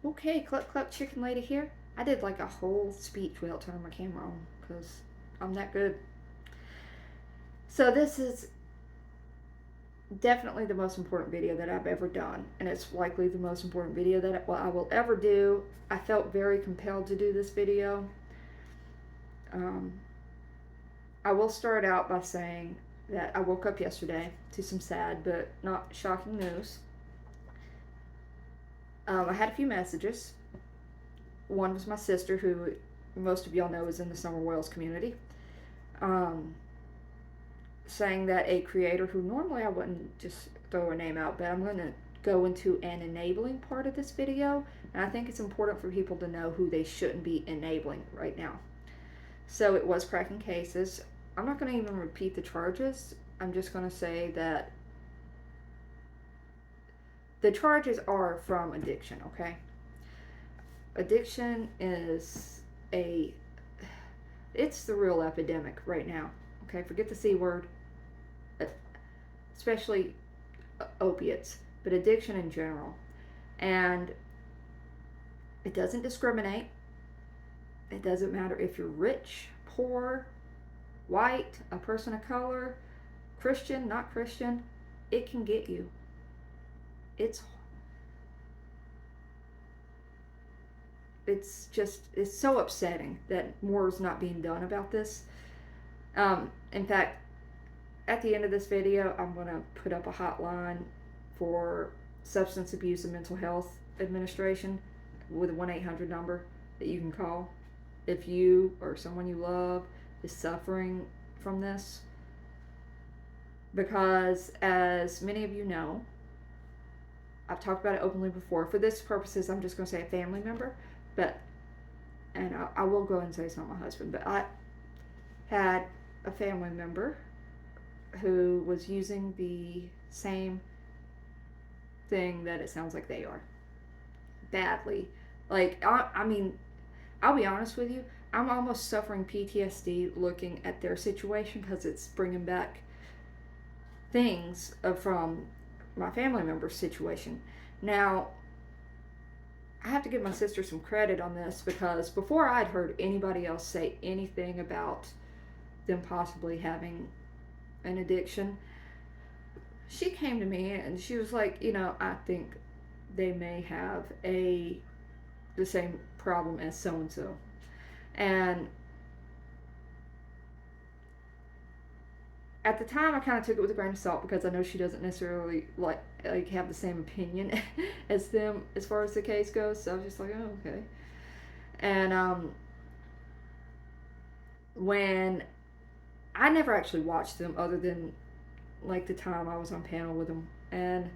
Okay, Cluck Cluck Chicken Lady here. I did like a whole speech without turning my camera on because I'm that good. So this is definitely the most important video that I've ever done, and it's likely the most important video that I will ever do. I felt very compelled to do this video. Um, I will start out by saying that I woke up yesterday to some sad but not shocking news. I had a few messages. One was my sister, who most of y'all know is in the Summer Wells community. Um, Saying that a creator who normally I wouldn't just throw a name out, but I'm going to go into an enabling part of this video, and I think it's important for people to know who they shouldn't be enabling right now. So it was cracking cases. I'm not going to even repeat the charges. I'm just going to say that the charges are from addiction, okay? Addiction is a it's the real epidemic right now. Okay, forget the C word, especially opiates, but addiction in general. And it doesn't discriminate. It doesn't matter if you're rich, poor, white, a person of color, Christian, not Christian. It can get you. It's it's so upsetting that more is not being done about this. In fact, at the end of this video, I'm going to put up a hotline for Substance Abuse and Mental Health Administration with a 1-800 number that you can call if you or someone you love is suffering from this. Because, as many of you know, I've talked about it openly before. For this purposes, I'm just going to say a family member, but and I will go and say it's not my husband, but I had a family member who was using the same thing that it sounds like they are badly. Like, I mean, I'll be honest with you, I'm almost suffering PTSD looking at their situation because it's bringing back things from my family member's situation. Now, I have to give my sister some credit on this because before I'd heard anybody else say anything about them possibly having an addiction, she came to me and she was like, I think they may have the same problem as so and so. And at the time, I kind of took it with a grain of salt because I know she doesn't necessarily like have the same opinion as them as far as the case goes. So I was just like, oh, okay. And when I never actually watched them other than like the time I was on panel with them, and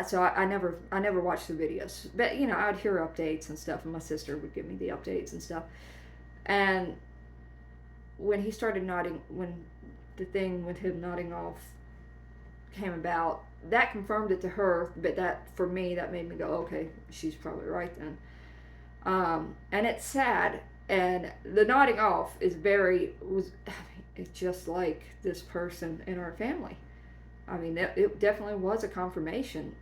so I never watched the videos, but I'd hear updates and stuff, and my sister would give me the updates and stuff. And when he started nodding, when the thing with him nodding off came about, that confirmed it to her, but that for me that made me go, okay, she's probably right then. And it's sad, and the nodding off is it's just like this person in our family. I mean, it definitely was a confirmation,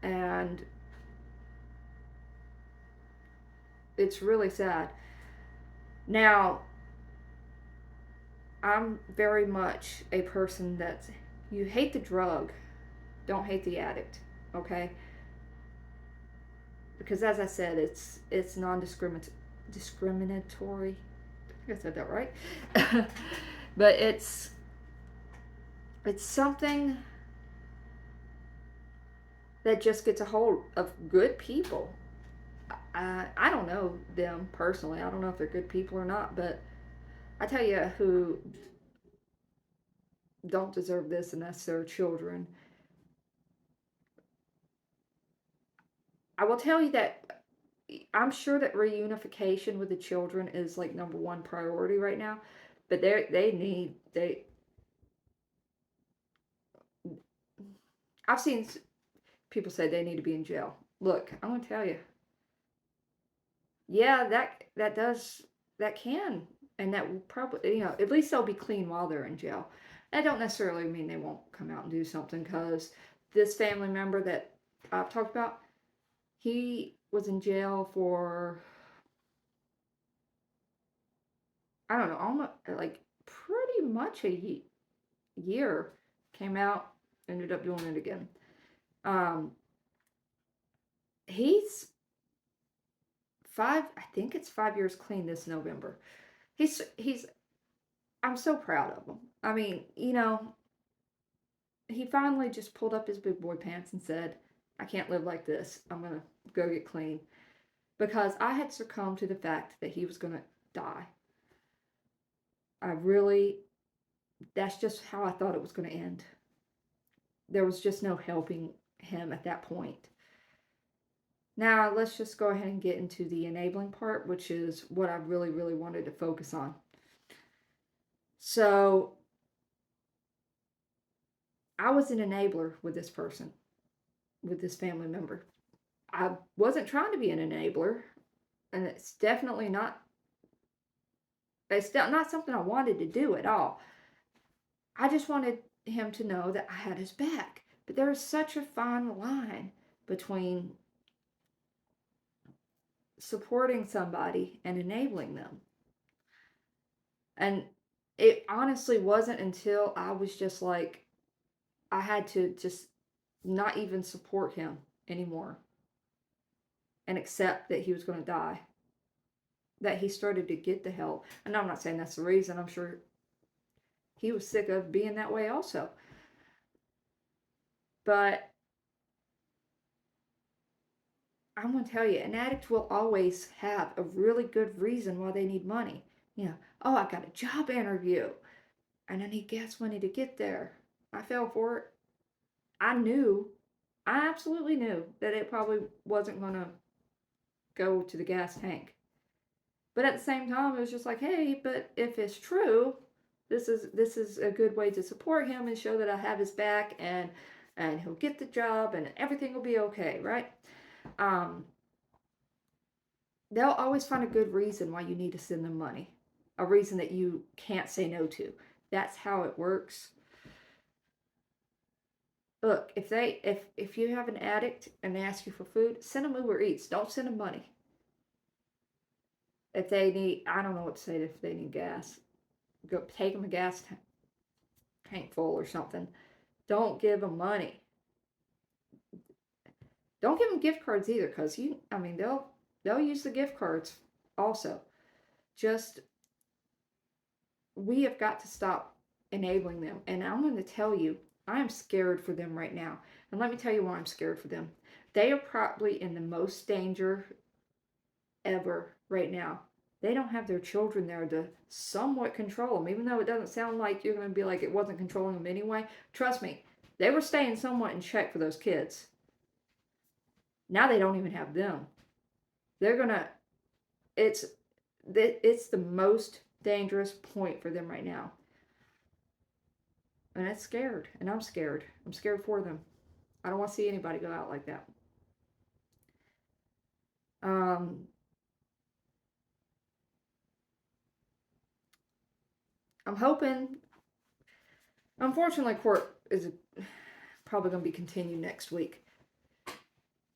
and it's really sad. Now, I'm very much a person that you hate the drug, don't hate the addict, okay? Because as I said, it's discriminatory. I think I said that right. But it's something that just gets a hold of good people. I don't know them personally. I don't know if they're good people or not, but I tell you who don't deserve this, and that's their children. I will tell you that I'm sure that reunification with the children is like number one priority right now, but they I've seen people say they need to be in jail. Look, I'm gonna tell you, yeah, that can, and that will probably, at least they'll be clean while they're in jail. That don't necessarily mean they won't come out and do something, because this family member that I've talked about, he was in jail for, I don't know, almost like pretty much a year. Came out, ended up doing it again. Um, he's I think it's 5 years clean this November. He's I'm so proud of him. I mean, he finally just pulled up his big boy pants and said, I can't live like this. I'm going to go get clean. Because I had succumbed to the fact that he was going to die. I really, that's just how I thought it was going to end. There was just no helping him at that point. Now, let's just go ahead and get into the enabling part, which is what I really, really wanted to focus on. So, I was an enabler with this person, with this family member. I wasn't trying to be an enabler, and it's definitely not, it's not something I wanted to do at all. I just wanted him to know that I had his back. But there is such a fine line between supporting somebody and enabling them. And it honestly wasn't until I was just like, I had to just not even support him anymore and accept that he was going to die, that he started to get the help. And I'm not saying that's the reason. I'm sure he was sick of being that way also. But I'm going to tell you, an addict will always have a really good reason why they need money. Oh, I got a job interview and I need gas money to get there. I fell for it. I absolutely knew that it probably wasn't going to go to the gas tank. But at the same time, it was just like, hey, but if it's true, this is a good way to support him and show that I have his back, and he'll get the job and everything will be okay, right? Um, they'll always find a good reason why you need to send them money, a reason that you can't say no to. That's how it works. Look, if you have an addict and they ask you for food, send them Uber Eats. Don't send them money. If they need, I don't know what to say, if they need gas, go take them a gas tank full or something. Don't give them money. Don't give them gift cards either, because they'll use the gift cards also. Just, we have got to stop enabling them. And I'm going to tell you, I am scared for them right now. And let me tell you why I'm scared for them. They are probably in the most danger ever right now. They don't have their children there to somewhat control them, even though it doesn't sound like you're going to be like it wasn't controlling them anyway. Trust me, they were staying somewhat in check for those kids. Now they don't even have them. They're going to, it's the most dangerous point for them right now. And it's scared. And I'm scared. I'm scared for them. I don't want to see anybody go out like that. I'm hoping, unfortunately, court is probably going to be continued next week.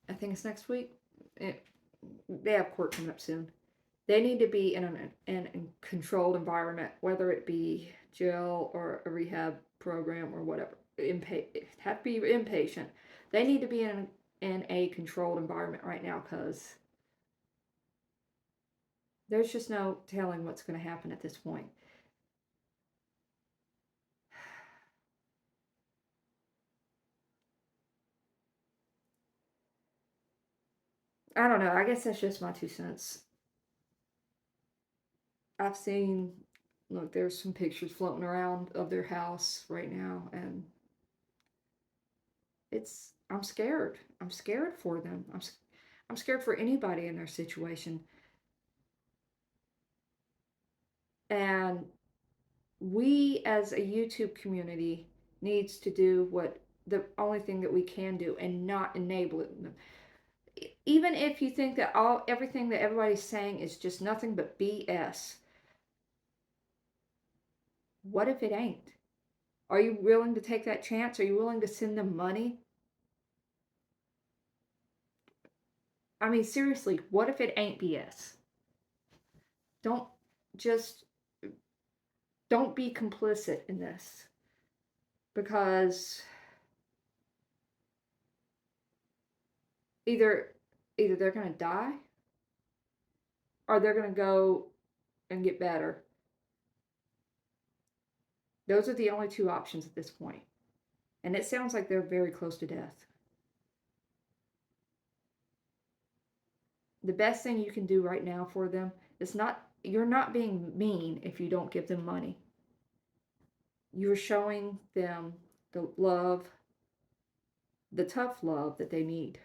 I think it's next week. They have court coming up soon. They need to be in a controlled environment, whether it be jail or a rehab program or whatever. Have to be inpatient. They need to be in a controlled environment right now, because there's just no telling what's going to happen at this point. I don't know. I guess that's just my 2 cents. I've seen, look, there's some pictures floating around of their house right now, and I'm scared. I'm scared for them. I'm scared for anybody in their situation. And we as a YouTube community needs to do what the only thing that we can do, and not enable them. Even if you think that everything that everybody's saying is just nothing but BS, what if it ain't? Are you willing to take that chance? Are you willing to send them money I mean, seriously, what if it ain't BS? Don't just don't be complicit in this, because either they're going to die or they're going to go and get better. Those are the only two options at this point. And it sounds like they're very close to death. The best thing you can do right now for them is not, you're not being mean if you don't give them money. You're showing them the love, the tough love that they need.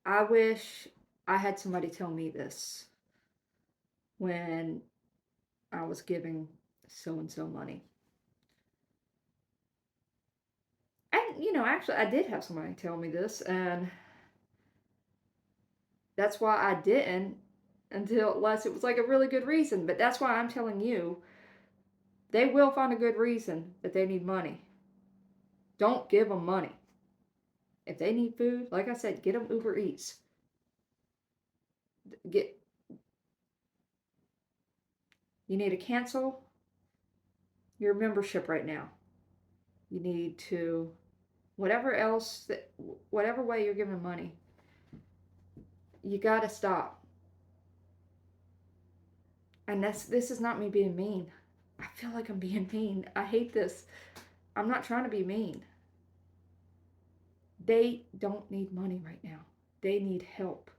I wish I had somebody tell me this when I was giving so and so money. And, actually, I did have somebody tell me this, and that's why I didn't, unless it was like a really good reason. But that's why I'm telling you, they will find a good reason that they need money. Don't give them money. If they need food, like I said, get them Uber Eats. You need to cancel your membership right now. You need to, whatever way you're giving money, you got to stop. And this is not me being mean. I feel like I'm being mean. I hate this. I'm not trying to be mean. They don't need money right now. They need help.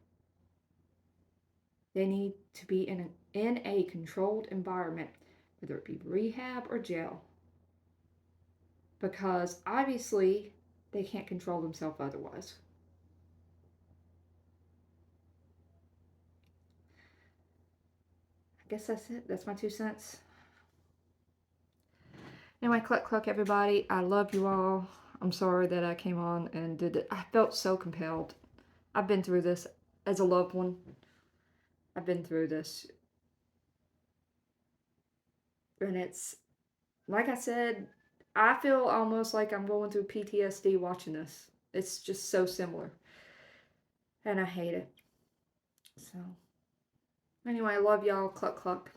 They need to be in a controlled environment, whether it be rehab or jail. Because obviously they can't control themselves otherwise. I guess that's it. That's my 2 cents. Anyway, cluck cluck everybody. I love you all. I'm sorry that I came on and did it. I felt so compelled. I've been through this as a loved one. I've been through this. And it's, like I said, I feel almost like I'm going through PTSD watching this. It's just so similar. And I hate it. So, anyway, I love y'all. Cluck cluck.